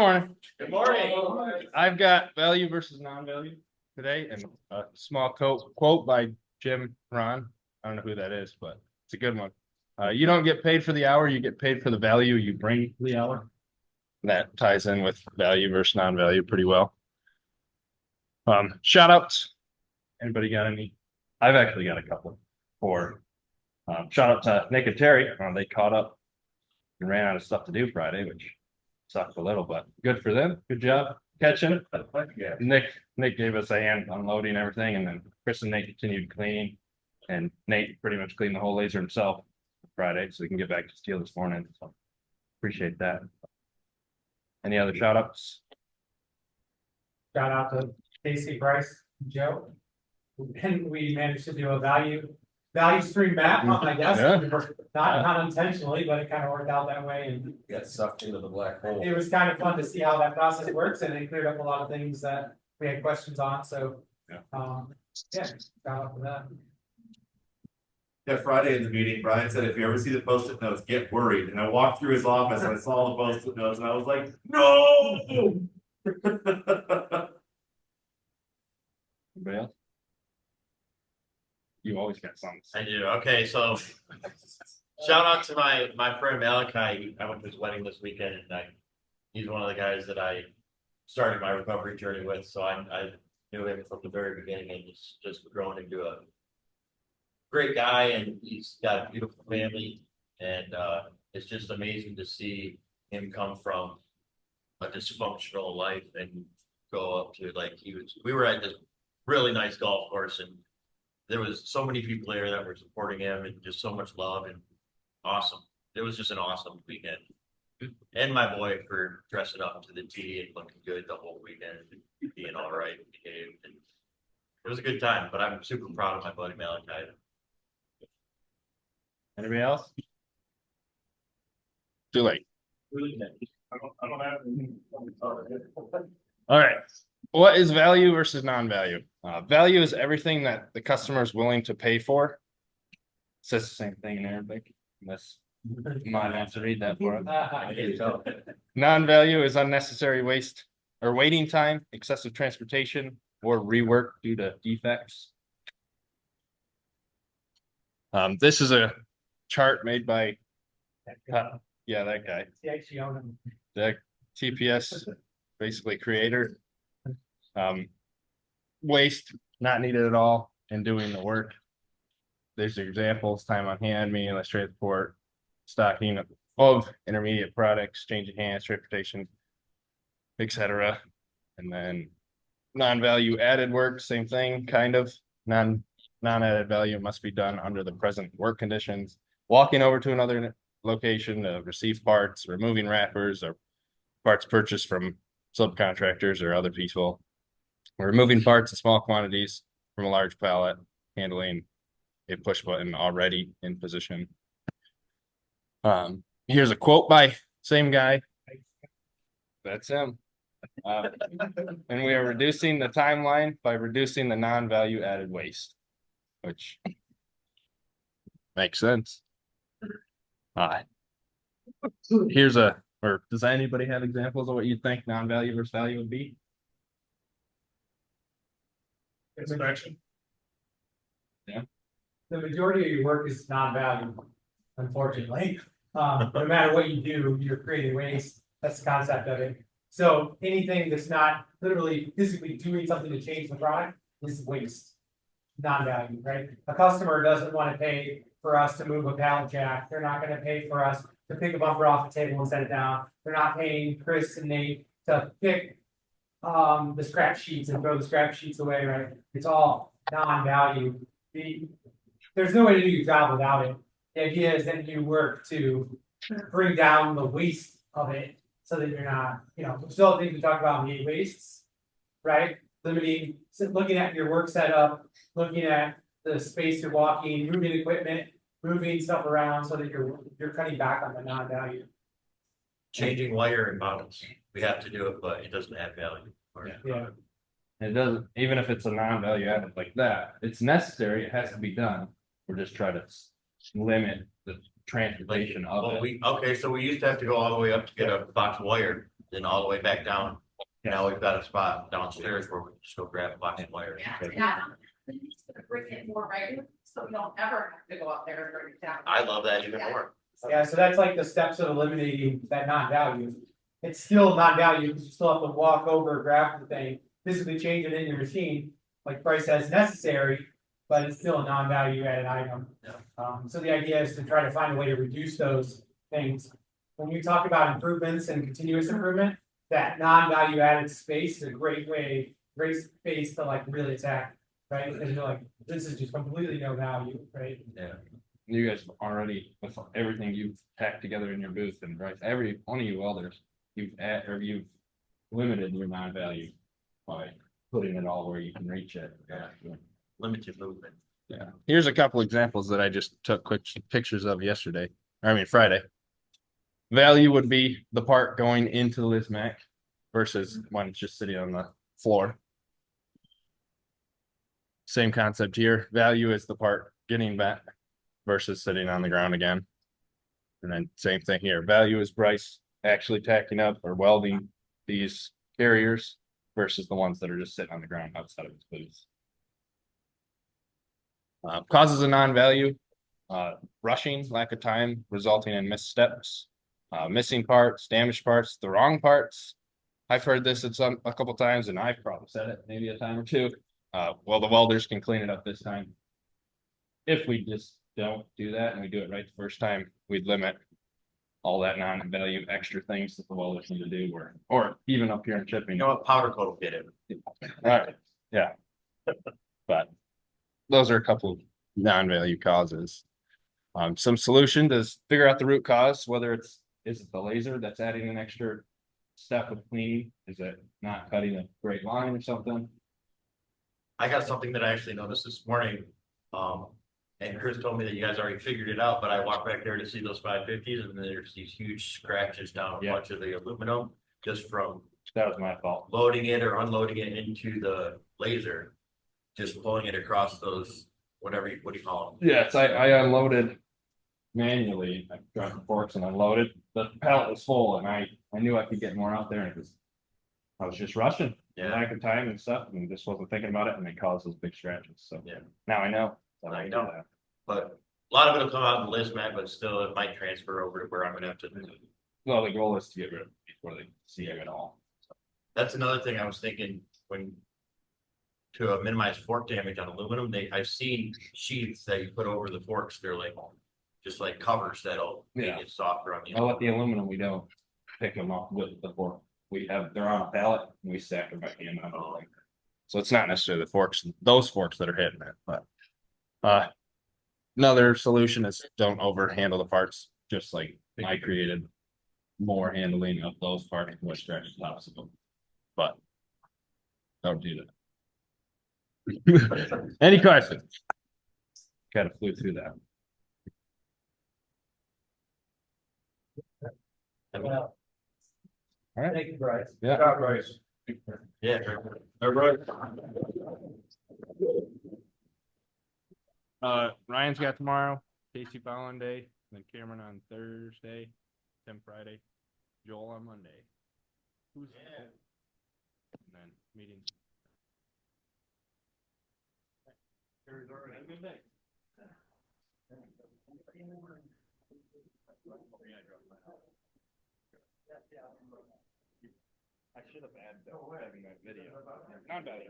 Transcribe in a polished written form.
Morning. Good morning. I've got value versus non-value today, and a small quote by Jim Ron. I don't know who that is, but it's a good one. You don't get paid for the hour, you get paid for the value you bring to the hour. That ties in with value versus non-value pretty well. Shout outs. Anybody got any? I've actually got a couple. For shout out to Nick and Terry. They caught up and ran out of stuff to do Friday, which sucked a little, but good for them. Good job catching. Nick gave us a hand unloading everything, and then Chris and Nate continued cleaning, and Nate pretty much cleaned the whole laser himself Friday, so we can get back to steel this morning. So appreciate that. Any other shout outs? Shout out to Casey, Bryce, and Joe. And we managed to do a value stream map on my desk. Yeah. Not intentionally, but it kind of worked out that way. And Got sucked into the black hole. it was kind of fun to see how that process works, and it cleared up a lot of things that we had questions on. So shout out for that. Yeah, Friday in the meeting, Brian said, if you ever see the post-it notes, get worried. And I walked through his office and I saw the post-it notes and I was like, no. Anybody else? You always got something. I do. Okay, so shout out to my friend Malachi. I went to his wedding this weekend, and he's one of the guys that I started my recovery journey with. So I knew him from the very beginning, and he's just grown into a great guy, and he's got a beautiful family, and it's just amazing to see him come from a dysfunctional life and go up to we were at this really nice golf course, and there was so many people there that were supporting him, and just so much love, and awesome. It was just an awesome weekend. And my boy for dressing up to the tee and looking good the whole weekend, and being all right in the game. And it was a good time, but I'm super proud of my buddy Malachi. Anybody else? Too late. I don't have. All right. What is value versus non-value? Value is everything that the customer is willing to pay for. It says the same thing in Arabic, unless you might have to read that for us. Non-value is unnecessary waste or waiting time, excessive transportation, or rework due to defects. This is a chart made by that guy. The TPS basically creator. Waste not needed at all in doing the work. There's examples: time on hand, meaning less transport, stocking of intermediate products, changing hands, transportation, etc. And then non-value added work, same thing, kind of. Non-added value must be done under the present work conditions. Walking over to another location to receive parts, removing wrappers, or parts purchased from subcontractors or other people. Removing parts in small quantities from a large pallet, handling a push button already in position. Here's a quote by same guy. That's him. And we are reducing the timeline by reducing the non-value added waste, which makes sense. Does anybody have examples of what you think non-value versus value would be? Inspection. Yeah. The majority of your work is non-value, unfortunately. No matter what you do, you're creating waste. That's the concept of it. So anything that's not literally physically doing something to change the product is waste, non-value, right? A customer doesn't want to pay for us to move a pallet jack. They're not going to pay for us to pick a bumper off the table and set it down. They're not paying Chris and Nate to pick the scrap sheets and throw the scrap sheets away, right? It's all non-value. There's no way to do your job without it. The idea is that you work to bring down the waste of it so that you're not, still things we talk about in wastes, right? Looking at your work setup, looking at the space you're walking, moving equipment, moving stuff around so that you're cutting back on the non-value. Changing wire and mounts. We have to do it, but it doesn't add value. Yeah. It doesn't, even if it's a non-value added like that, it's necessary, it has to be done. We're just trying to limit the transportation of it. So we used to have to go all the way up to get a box of wire. then all the way back down. Now we've got a spot downstairs where we can just go grab box and wires. Yeah. Bring it more regular, so we don't ever have to go up there and bring it down. I love that even more. Yeah, so that's like the steps of eliminating that non-value. It's still non-value, because you still have to walk over, grab the thing, physically change it in your machine, like Bryce says necessary, but it's still a non-value added item. Yeah. So the idea is to try to find a way to reduce those things. When you talk about improvements and continuous improvement, that non-value added space is a great space to like really attack, right? Because you're like, this is just completely no value, right? Yeah. You guys already, with everything you've packed together in your booth and right, every one of you welders, you've limited your non-value by putting it all where you can reach it. Yeah. Limited movement. Yeah. Here's a couple examples that I just took quick pictures of yesterday. Friday. Value would be the part going into the Lismac versus when it's just sitting on the floor. Same concept here. Value is the part getting back versus sitting on the ground again. And then same thing here. Value is Bryce actually tacking up or welding these carriers versus the ones that are just sitting on the ground outside of his booth. Causes a non-value, rushing, lack of time, resulting in missteps, missing parts, damaged parts, the wrong parts. I've heard this a couple times, and I've probably said it maybe a time or two. Well, the welders can clean it up this time. If we just don't do that and we do it right the first time, we'd limit all that non-value extra things that the welders need to do, or even up here in shipping. You know what? Powder coat will get it. All right, yeah. But those are a couple of non-value causes. Some solution is figure out the root cause, whether is it the laser that's adding an extra step of cleaning? Is it not cutting a great line or something? I got something that I actually noticed this morning. And Chris told me that you guys already figured it out, but I walked back there to see those 550s and there's these huge scratches down a bunch of the aluminum just from That was my fault. loading it or unloading it into the laser, just pulling it across those, what do you call them? Yes, I unloaded manually. I dropped the forks and unloaded. The pallet was full and I knew I could get more out there, and I was just rushing. Yeah. Lack of time and stuff, and just wasn't thinking about it, and it caused those big scratches. So Yeah. now I know. So I can know. do that. But a lot of it'll come out in list, Matt, but still it might transfer over to where I'm gonna have to. Well, the goal is to get rid of it before they see it at all. That's another thing I was thinking to minimize fork damage on aluminum, I've seen sheaths that you put over the forks, they're like, just like covers that'll make it softer on the. Oh, with the aluminum, we don't pick them up with the fork. They're on a pallet and we stack them back in. So it's not necessarily the forks, those forks that are hitting it, but. Another solution is don't over handle the parts, just like I created more handling of those parts, more stretch as possible. But don't do that. Any questions? Kind of flew through that. Well, All right. thank you, Bryce. Yeah. Good job, Bryce. Yeah. Everybody. Ryan's got tomorrow, Casey following day, then Cameron on Thursday, Tim Friday, Joel on Monday. And then meetings. Have a good day. I should have added that video. Not bad.